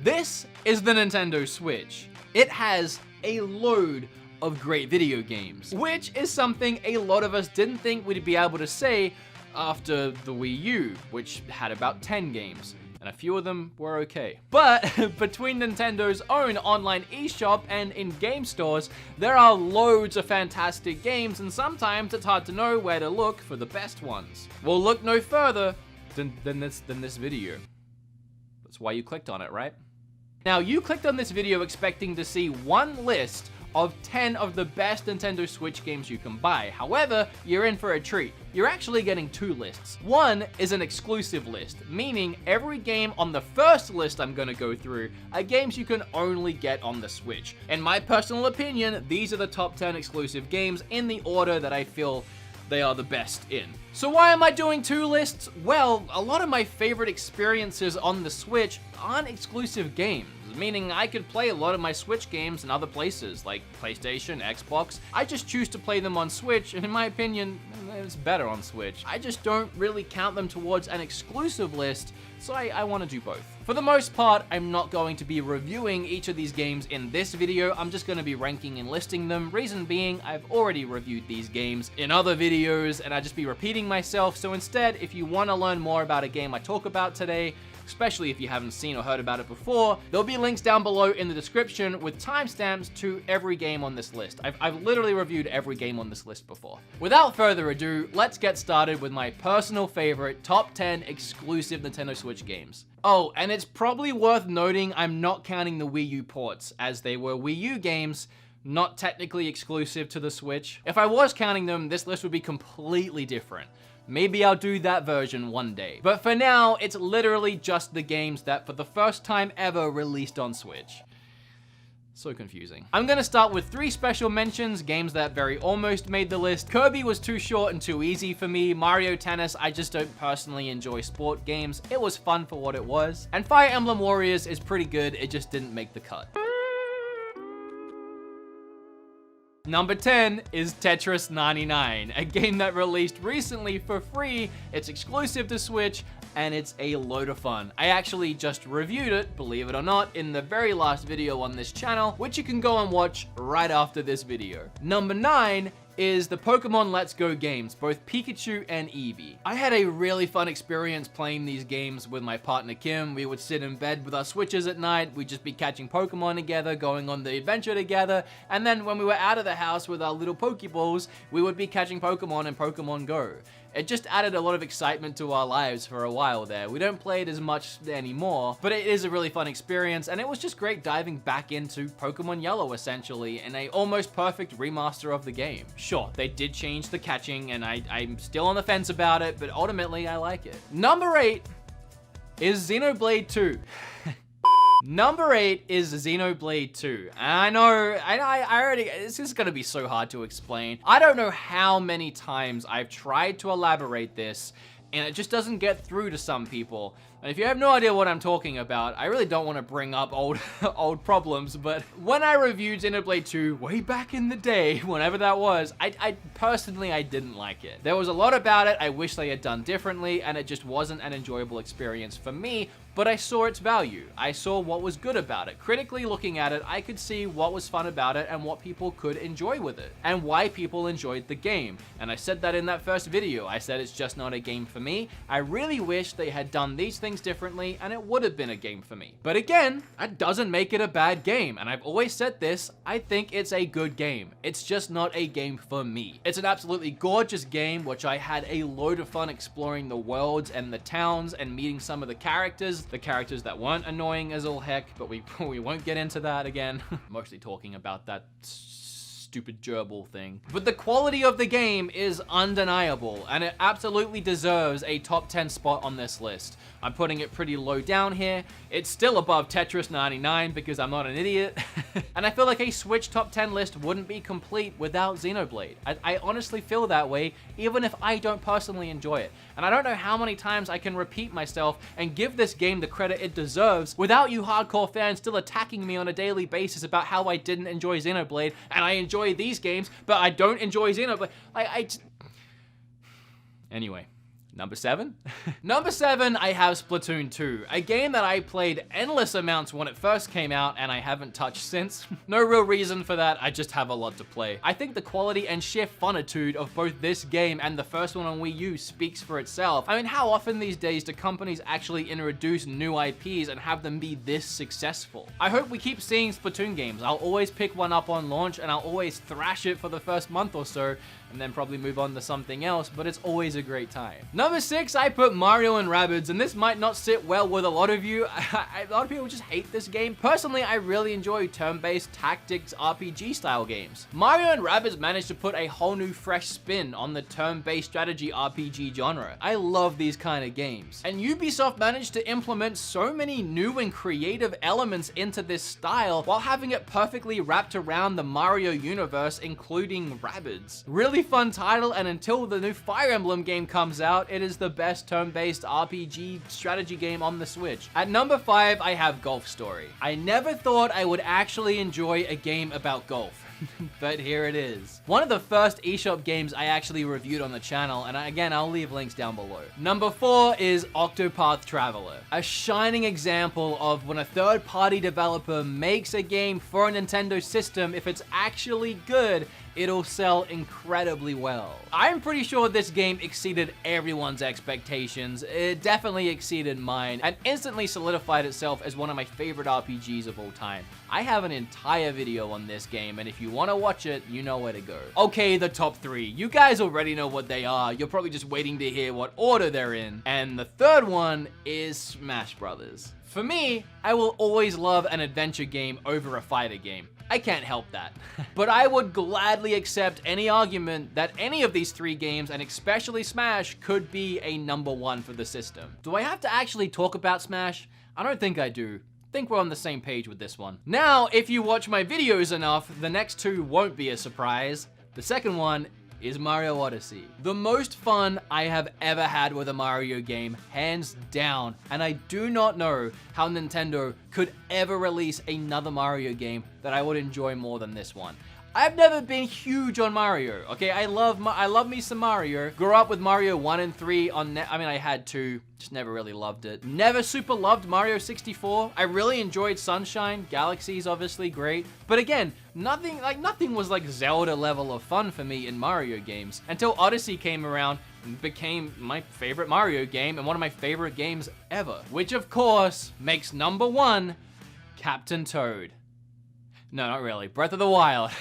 This is the Nintendo Switch. It has a load of great video games, which is something a lot of us didn't think we'd be able to say after the Wii U, which had about 10 games. And a few of them were okay. But between Nintendo's own online eShop and in-game stores, there are loads of fantastic games, and sometimes it's hard to know where to look for the best ones. Well, look no further than this video. That's why you clicked on it, right? Now, you clicked on this video expecting to see one list of 10 of the best Nintendo Switch games you can buy. However, you're in for a treat. You're actually getting two lists. One is an exclusive list, meaning every game on the first list I'm gonna go through are games you can only get on the Switch. In my personal opinion, these are the top 10 exclusive games in the order that I feel they are the best in. So why am I doing two lists? Well, a lot of my favorite experiences on the Switch aren't exclusive games, meaning I could play a lot of my Switch games in other places, like PlayStation, Xbox. I just choose to play them on Switch, and in my opinion, it's better on Switch. I just don't really count them towards an exclusive list, so I want to do both. For the most part, I'm not going to be reviewing each of these games in this video. I'm just going to be ranking and listing them. Reason being, I've already reviewed these games in other videos, and I'd just be repeating myself. So instead, if you want to learn more about a game I talk about today, especially if you haven't seen or heard about it before, there'll be links down below in the description with timestamps to every game on this list. I've literally reviewed every game on this list before. Without further ado, let's get started with my personal favorite top 10 exclusive Nintendo Switch games. Oh, and it's probably worth noting I'm not counting the Wii U ports, as they were Wii U games, not technically exclusive to the Switch. If I was counting them, this list would be completely different. Maybe I'll do that version one day. But for now, it's literally just the games that for the first time ever released on Switch. So confusing. I'm gonna start with 3 special mentions, games that very almost made the list. Kirby was too short and too easy for me. Mario Tennis, I just don't personally enjoy sport games. It was fun for what it was. And Fire Emblem Warriors is pretty good, it just didn't make the cut. Number 10 is Tetris 99, a game that released recently for free. It's exclusive to Switch, and it's a load of fun. I actually just reviewed it, believe it or not, in the very last video on this channel, which you can go and watch right after this video. Number 9 is the Pokemon Let's Go games, both Pikachu and Eevee. I had a really fun experience playing these games with my partner Kim. We would sit in bed with our Switches at night, we'd just be catching Pokemon together, going on the adventure together, and then when we were out of the house with our little Pokeballs, we would be catching Pokemon in Pokemon Go. It just added a lot of excitement to our lives for a while there. We don't play it as much anymore, but it is a really fun experience, and it was just great diving back into Pokemon Yellow, essentially, in a almost perfect remaster of the game. Sure, they did change the catching, and I'm still on the fence about it, but ultimately, I like it. Number 8 is Xenoblade 2. Number 8 is Xenoblade 2. I know, I already, this is gonna be so hard to explain. I don't know how many times I've tried to elaborate this, and it just doesn't get through to some people. And if you have no idea what I'm talking about, I really don't want to bring up old problems, but when I reviewed Xenoblade 2 way back in the day, whenever that was, I personally didn't like it. There was a lot about it I wish they had done differently, and it just wasn't an enjoyable experience for me, but I saw its value. I saw what was good about it. Critically looking at it, I could see what was fun about it and what people could enjoy with it, and why people enjoyed the game. And I said that in that first video. I said it's just not a game for me. I really wish they had done these things differently, and it would have been a game for me. But again, that doesn't make it a bad game, and I've always said this, I think it's a good game. It's just not a game for me. It's an absolutely gorgeous game, which I had a load of fun exploring the worlds and the towns and meeting some of the characters that weren't annoying as all heck, but we won't get into that again. Mostly talking about that stupid gerbil thing. But the quality of the game is undeniable, and it absolutely deserves a top 10 spot on this list. I'm putting it pretty low down here. It's still above Tetris 99 because I'm not an idiot. And I feel like a Switch top 10 list wouldn't be complete without Xenoblade. I honestly feel that way, even if I don't personally enjoy it. And I don't know how many times I can repeat myself and give this game the credit it deserves without you hardcore fans still attacking me on a daily basis about how I didn't enjoy Xenoblade and I enjoy these games, but I don't enjoy Xenoblade. Anyway. Number 7? Number 7, I have Splatoon 2, a game that I played endless amounts when it first came out and I haven't touched since. No real reason for that, I just have a lot to play. I think the quality and sheer funitude of both this game and the first one on Wii U speaks for itself. I mean, how often these days do companies actually introduce new IPs and have them be this successful? I hope we keep seeing Splatoon games. I'll always pick one up on launch and I'll always thrash it for the first month or so and then probably move on to something else, but it's always a great time. Number 6, I put Mario and Rabbids, and this might not sit well with a lot of you. A lot of people just hate this game. Personally, I really enjoy turn-based tactics RPG style games. Mario and Rabbids managed to put a whole new fresh spin on the turn-based strategy RPG genre. I love these kind of games. And Ubisoft managed to implement so many new and creative elements into this style while having it perfectly wrapped around the Mario universe, including Rabbids. Really fun title, and until the new Fire Emblem game comes out, it is the best turn-based RPG strategy game on the Switch. At number 5, I have Golf Story. I never thought I would actually enjoy a game about golf. But here it is. One of the first eShop games I actually reviewed on the channel, and again, I'll leave links down below. Number 4 is Octopath Traveler, a shining example of when a third-party developer makes a game for a Nintendo system, if it's actually good, it'll sell incredibly well. I'm pretty sure this game exceeded everyone's expectations. It definitely exceeded mine and instantly solidified itself as one of my favorite RPGs of all time. I have an entire video on this game, and if you want to watch it, you know where to go. Okay, the top 3. You guys already know what they are. You're probably just waiting to hear what order they're in. And the third one is Smash Brothers. For me, I will always love an adventure game over a fighter game. I can't help that. But I would gladly accept any argument that any of these 3 games, and especially Smash, could be a number 1 for the system. Do I have to actually talk about Smash? I don't think I do. I think we're on the same page with this one. Now, if you watch my videos enough, the next 2 won't be a surprise. The second one is Mario Odyssey. The most fun I have ever had with a Mario game, hands down, and I do not know how Nintendo could ever release another Mario game that I would enjoy more than this one. I've never been huge on Mario, okay? I love me some Mario. Grew up with Mario 1 and 3 on I had 2, just never really loved it. Never super loved Mario 64. I really enjoyed Sunshine. Galaxy's obviously great. But again, nothing was like Zelda level of fun for me in Mario games until Odyssey came around and became my favorite Mario game and one of my favorite games ever. Which of course makes number 1 Captain Toad. No, not really. Breath of the Wild.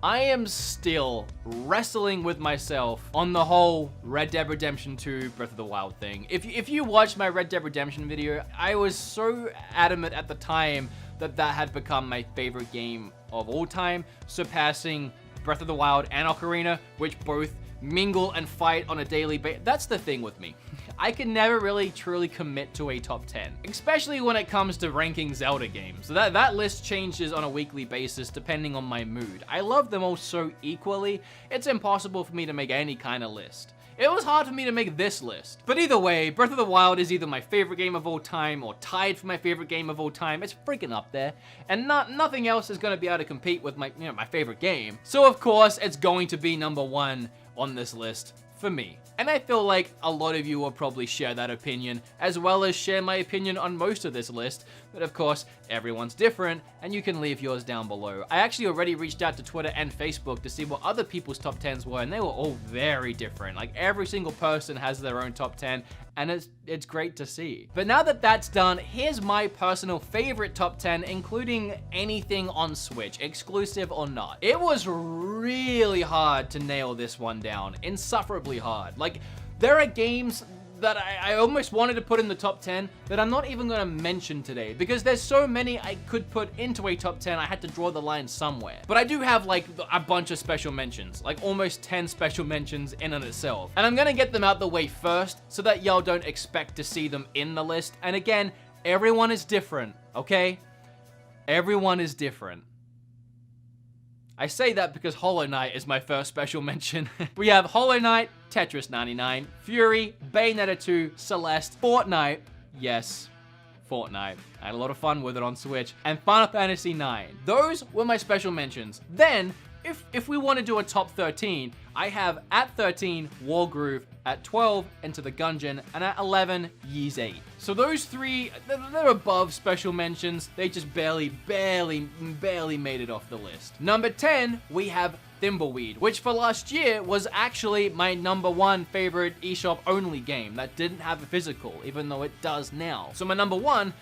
I am still wrestling with myself on the whole Red Dead Redemption 2 Breath of the Wild thing. If you watched my Red Dead Redemption video, I was so adamant at the time that that had become my favorite game of all time, surpassing Breath of the Wild and Ocarina, which both mingle and fight on a daily basis. That's the thing with me. I can never really truly commit to a top 10, especially when it comes to ranking Zelda games. So that list changes on a weekly basis depending on my mood. I love them all so equally, it's impossible for me to make any kind of list. It was hard for me to make this list. But either way, Breath of the Wild is either my favorite game of all time or tied for my favorite game of all time. It's freaking up there. And nothing else is going to be able to compete with my favorite game. So of course, it's going to be number 1 on this list for me. And I feel like a lot of you will probably share that opinion, as well as share my opinion on most of this list. But of course, everyone's different, and you can leave yours down below. I actually already reached out to Twitter and Facebook to see what other people's top 10s were, and they were all very different. Like, every single person has their own top 10, and it's great to see. But now that that's done, here's my personal favorite top 10, including anything on Switch, exclusive or not. It was really hard to nail this one down, insufferably hard. Like, there are games that I almost wanted to put in the top 10 that I'm not even going to mention today, because there's so many I could put into a top 10, I had to draw the line somewhere. But I do have like a bunch of special mentions, like almost 10 special mentions in and itself. And I'm going to get them out the way first so that y'all don't expect to see them in the list. And again, everyone is different, okay? Everyone is different. I say that because Hollow Knight is my first special mention. We have Hollow Knight, Tetris 99, Fury, Bayonetta 2, Celeste, Fortnite, yes, Fortnite. I had a lot of fun with it on Switch, and Final Fantasy IX. Those were my special mentions. Then, if we want to do a top 13, I have at 13 Wargroove, at 12 Enter the Gungeon, and at 11 Ys 8. So those three, they're above special mentions. They just barely made it off the list. Number 10, we have Thimbleweed, which for last year was actually my number 1 favorite eShop only game that didn't have a physical, even though it does now. So my number 1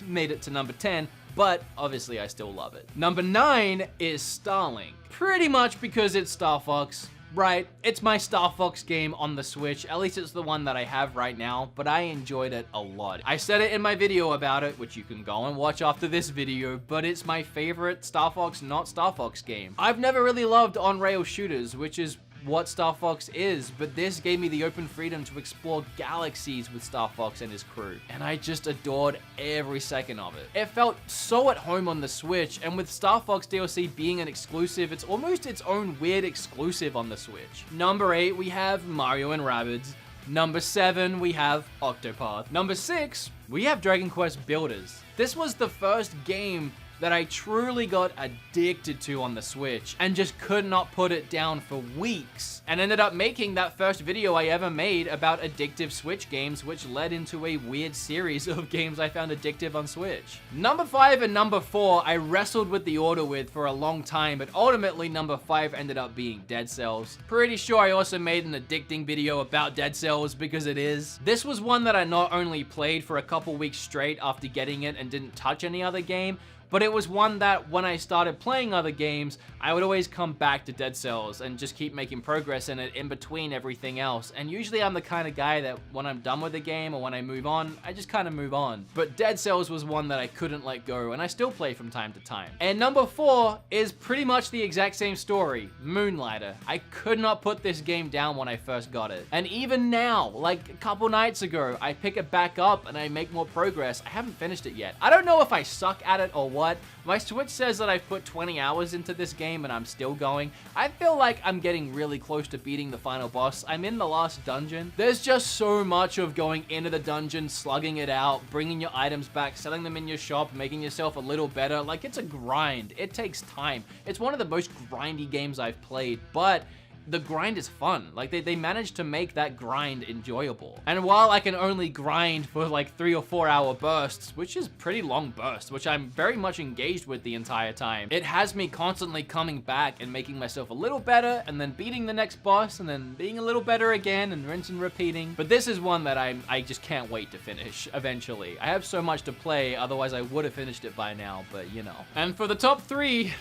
made it to number 10, but obviously I still love it. Number 9 is Starlink. Pretty much because it's Star Fox. Right, it's my Star Fox game on the Switch, at least it's the one that I have right now, but I enjoyed it a lot. I said it in my video about it, which you can go and watch after this video, but it's my favorite Star Fox, not Star Fox game. I've never really loved on-rail shooters, which is what Star Fox is, but this gave me the open freedom to explore galaxies with Star Fox and his crew, and I just adored every second of it. It felt so at home on the Switch, and with Star Fox DLC being an exclusive, it's almost its own weird exclusive on the Switch. Number 8, we have Mario and Rabbids. Number 7, we have Octopath. Number 6, we have Dragon Quest Builders. This was the first game that I truly got addicted to on the Switch and just could not put it down for weeks, and ended up making that first video I ever made about addictive Switch games, which led into a weird series of games I found addictive on Switch. Number 5 and number 4 I wrestled with the order with for a long time, but ultimately number 5 ended up being Dead Cells. Pretty sure I also made an addicting video about Dead Cells because it is. This was one that I not only played for a couple weeks straight after getting it and didn't touch any other game, but it was one that when I started playing other games, I would always come back to Dead Cells and just keep making progress in it in between everything else. And usually I'm the kind of guy that when I'm done with a game or when I move on, I just kind of move on. But Dead Cells was one that I couldn't let go, and I still play from time to time. And number 4 is pretty much the exact same story, Moonlighter. I could not put this game down when I first got it. And even now, like a couple nights ago, I pick it back up and I make more progress. I haven't finished it yet. I don't know if I suck at it or what. My Switch says that I've put 20 hours into this game and I'm still going. I feel like I'm getting really close to beating the final boss. I'm in the last dungeon. There's just so much of going into the dungeon, slugging it out, bringing your items back, selling them in your shop, making yourself a little better. Like, it's a grind. It takes time. It's one of the most grindy games I've played, but the grind is fun. Like, they managed to make that grind enjoyable. And while I can only grind for like 3 or 4 hour bursts, which is pretty long bursts, which I'm very much engaged with the entire time, it has me constantly coming back and making myself a little better, and then beating the next boss, and then being a little better again, and rinse and repeating. But this is one that I just can't wait to finish eventually. I have so much to play, otherwise I would have finished it by now, but you know. And for the top 3,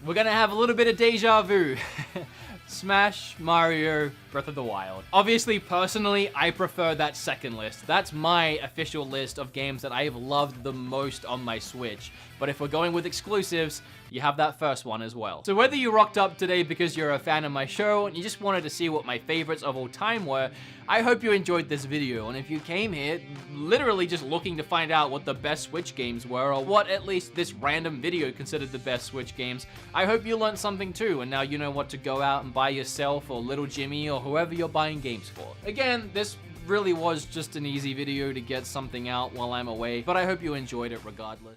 we're gonna have a little bit of deja vu. Smash, Mario, Breath of the Wild. Obviously, personally, I prefer that second list. That's my official list of games that I have loved the most on my Switch. But if we're going with exclusives, you have that first one as well. So whether you rocked up today because you're a fan of my show and you just wanted to see what my favorites of all time were, I hope you enjoyed this video. And if you came here literally just looking to find out what the best Switch games were, or what at least this random video considered the best Switch games, I hope you learned something too, and now you know what to go out and buy yourself or little Jimmy or whoever you're buying games for. Again, this really was just an easy video to get something out while I'm away, but I hope you enjoyed it regardless.